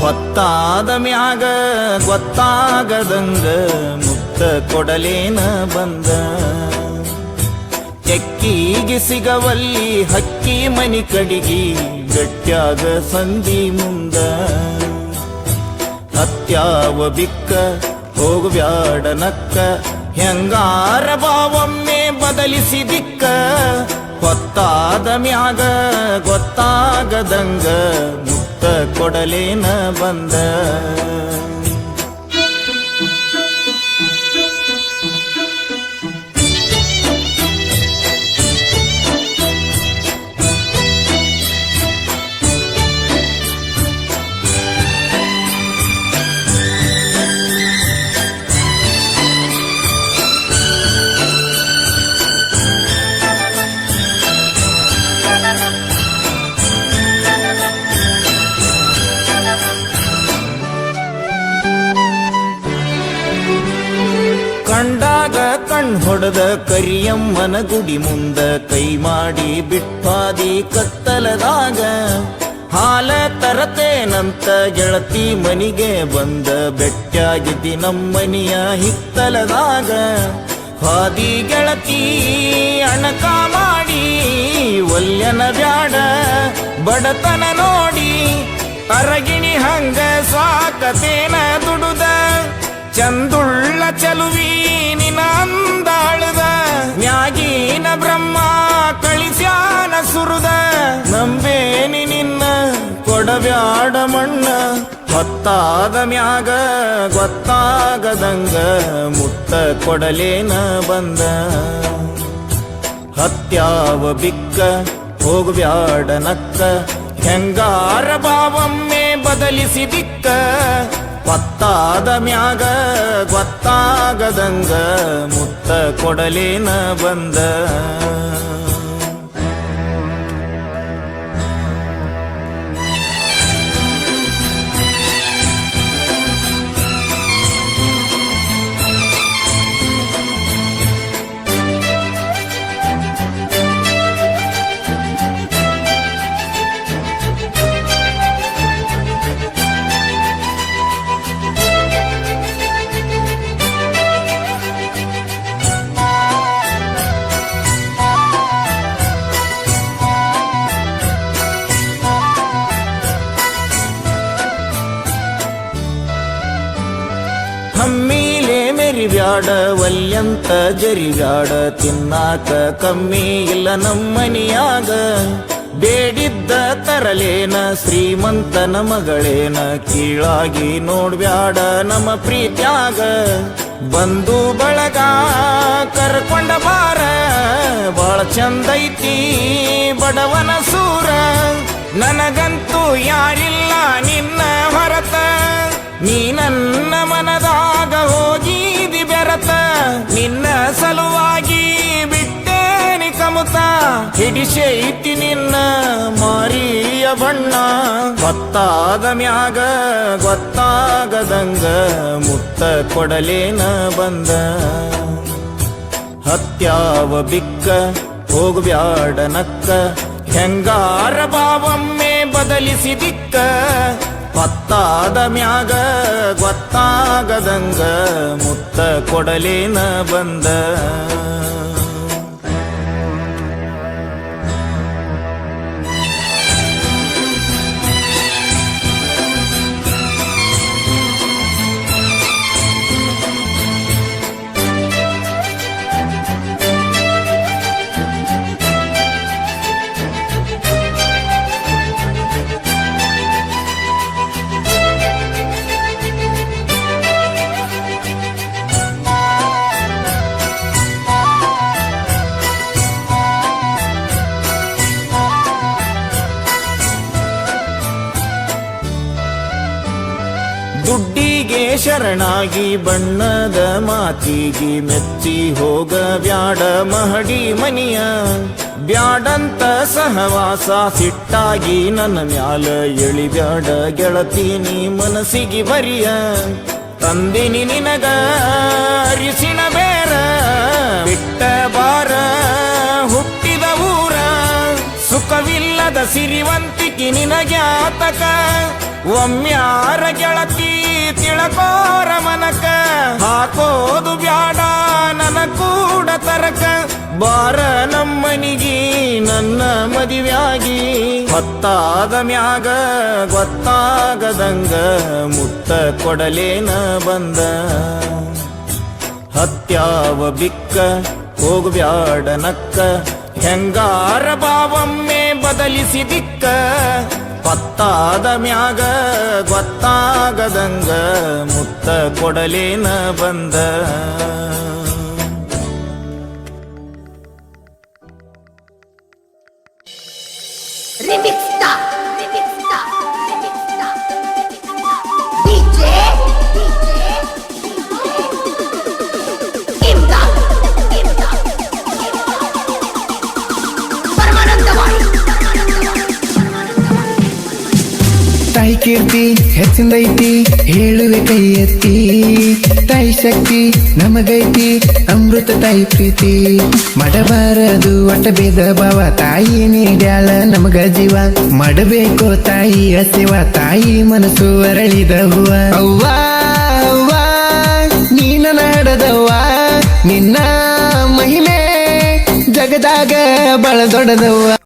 ಹೊತ್ತಾದ ಮ್ಯಾಗ ಗೊತ್ತಾಗದಂಗ ಮುತ್ತ ಕೊಡಲೇನ ಬಂದ. ಎಕ್ಕಿಗೆ ಸಿಗವಲ್ಲಿ ಹಕ್ಕಿ ಮನಿ ಕಡಿಗಿ ಗಟ್ಯಾಗ ಸಂಧಿ ಮುಂದ. ಹತ್ಯಾವ ಬಿಕ್ಕ ಹೋಗುವ್ಯಾಡ ನಕ್ಕ ಹೆಂಗಾರ ಬಾವೊಮ್ಮೆ ಬದಲಿಸಿ ದಿಕ್ಕ. ಹೊತ್ತಾದ ಮ್ಯಾಗ ಗೊತ್ತಾಗದಂಗ ಮುತ್ತ ಕೊಡಲೇನ ಬಂದ. ಕಂಡಾಗ ಕಣ್ ಹೊಡೆದ ಕರಿಯಮ್ಮನ ಗುಡಿ ಮುಂದ ಕೈ ಮಾಡಿ ಬಿಟ್ಟಾದಿ ಕತ್ತಲದಾಗ. ಹಾಲ ತರತೇನಂತ ಗೆಳತಿ ಮನಿಗೆ ಬಂದ ಬೆಟ್ಟಾಗಿದ್ದಿ ನಮ್ಮನಿಯ ಹಿತ್ತಲದಾಗ. ಹಾದಿ ಗೆಳತಿ ಅಣಕ ಮಾಡಿ ಒಲ್ಯನ ಬ್ಯಾಡ ಬಡತನ ನೋಡಿ. ಅರಗಿಣಿ ಹಂಗ ಸಾಕತೇನ ದುಡುದ ಚಂದುಳ್ಳ ಚಲುವಿ ನಿನ ಅಂದಾಳದ. ಮ್ಯಾಗಿನ ಬ್ರಹ್ಮ ಕಳಿಸ್ಯಾನ ಸುರುದ ನಂಬೇನಿ ನಿನ್ನ ಕೊಡಬ್ಯಾಡ ಮಣ್ಣ. ಹೊತ್ತಾದ ಮ್ಯಾಗ ಗೊತ್ತಾಗದಂಗ ಮುತ್ತ ಕೊಡಲೇನ ಬಂದ. ಹತ್ಯಾವ ಬಿಕ್ಕ ಹೋಗುವ್ಯಾಡ ನಕ್ಕ ಹೆಂಗಾರ ಬಾವೊಮ್ಮೆ ಬದಲಿಸಿ ದಿಕ್ಕ. ಹೊತ್ತಾದ ಮ್ಯಾಗ ಗೊತ್ತಾಗದಂಗ ಮುತ್ತ ಕೊಡಲೇನ ಬಂದ. ಹಮ್ಮಿಲೆ ಮೆರಿಬ್ಯಾಡ ವಲ್ಯಂತ ಜರಿಬ್ಯಾಡ ತಿನ್ನಾಕ ಕಮ್ಮಿ ಇಲ್ಲ ನಮ್ಮನಿಯಾಗ. ಬೇಡಿದ್ದ ತರಲೇನ ಶ್ರೀಮಂತನ ಮಗಳೇನ ಕೀಳಾಗಿ ನೋಡ್ಬ್ಯಾಡ ನಮ್ಮ ಪ್ರೀತ್ಯಾಗ. ಬಂದು ಬಳಗ ಕರ್ಕೊಂಡ ಬಾರ ಬಾಳ ಚಂದೈತಿ ಬಡವನ ಸೂರ. ನನಗಂತೂ ಯಾರಿಲ್ಲ ನಿನ್ನ ಹೊರತ ನೀ ನನ್ನ ಮನದಾಗ ಹೋಗಿದಿ ಬೆರತ. ನಿನ್ನ ಸಲುವಾಗಿ ಬಿಟ್ಟೇನಿ ಕಮುತ ಹಿಡಿಸೈತಿ ನಿನ್ನ ಮಾರಿಯ ಬಣ್ಣ. ಹೊತ್ತಾದ ಮ್ಯಾಗ ಗೊತ್ತಾಗದಂಗ ಮುತ್ತ ಕೊಡಲೇನ ಬಂದ. ಹತ್ಯಾವ ಬಿಕ್ಕ ಹೋಗುವ್ಯಾಡ ನಕ್ಕ ಹೆಂಗಾರ ಬಾವೊಮ್ಮೆ ಬದಲಿಸಿ ದಿಕ್ಕ. ಹೊತ್ತಾದ ಮ್ಯಾಗ ಗೊತ್ತಾಗದಂಗ ಮುತ್ತ ಕೊಡಲೇನ ಬಂದ. ದುಡ್ಡಿಗೆ ಶರಣಾಗಿ ಬಣ್ಣದ ಮಾತಿಗೆ ಮೆಚ್ಚಿ ಹೋಗ ಬ್ಯಾಡ ಮಹಡಿ ಮನಿಯ. ಬ್ಯಾಡಂತ ಸಹವಾಸ ಸಿಟ್ಟಾಗಿ ನನ್ನ ಮ್ಯಾಲ ಎಳಿಬ್ಯಾಡ ಗೆಳತಿ ನೀ ಮನಸ್ಸಿಗೆ ಬರಿಯ. ತಂದಿನಿ ನಿನಗ ಅರಿಸಿನ ಬೇರ ಬಿಟ್ಟ ಬಾರ ಹುಟ್ಟಿದ ಊರ. ಸುಖವಿಲ್ಲದ ಸಿರಿವಂತಿಕೆ ನಿನಗ್ಯಾತಕ ಒಮ್ಮ್ಯಾರ ಗೆಳತಿ ತಿಳಕೋರ ಮನಕ ಹಾಕೋದು ಬ್ಯಾಡ ನನ್ನ ಕೂಡ ತರಕ ಬಾರ ನಮ್ಮನಿಗಿ ನನ್ನ ಮದುವ್ಯಾಗಿ ಹೊತ್ತಾದ ಮ್ಯಾಗ ಗೊತ್ತಾಗದಂಗ ಮುತ್ತ ಕೊಡಲೇನ ಬಂದ ಹತ್ಯಾವ ಬಿಕ್ಕ ಹೋಗ್ಬ್ಯಾಡ ನಕ್ಕ ಹೆಂಗಾರ ಬಾವೊಮ್ಮೆ ಬದಲಿಸಿ ದಿಕ್ಕ ಪತ್ತಾದ ಮ್ಯಾಗ ಗೊತ್ತಾಗದಂಗ ಮುತ್ತ ಕೊಡಲೇನ ಬಂದ Remix Star, Remix Star, Remix Star, DJ, Imdad, Imdad, Paramanandavai. ತಾಯಿ ಕೀರ್ತಿ ಹೆಚ್ಚಿಂದೈತಿ ಹೇಳುವೆ ಕೈ ಎತ್ತಿ ತಾಯಿ ಶಕ್ತಿ ನಮಗೈತಿ ಅಮೃತ ತಾಯಿ ಪ್ರೀತಿ ಮಾಡಬಾರದು ಒಟ್ಟ ಭೇದ ಭಾವ ತಾಯಿ ನೀಡ್ಯಾಳ ನಮಗ ಜೀವ ಮಾಡಬೇಕು ತಾಯಿಯ ಸೇವಾ ತಾಯಿ ಮನಸ್ಸು ಅರಳಿದ ಹೂವ ಅವ್ವ ಅವ್ವ ನೀನ ನಾಡದವ್ವ ನಿನ್ನ ಮಹಿಮೆ ಜಗದಾಗ ಬಳ ದೊಡ್ಡದವ್ವ.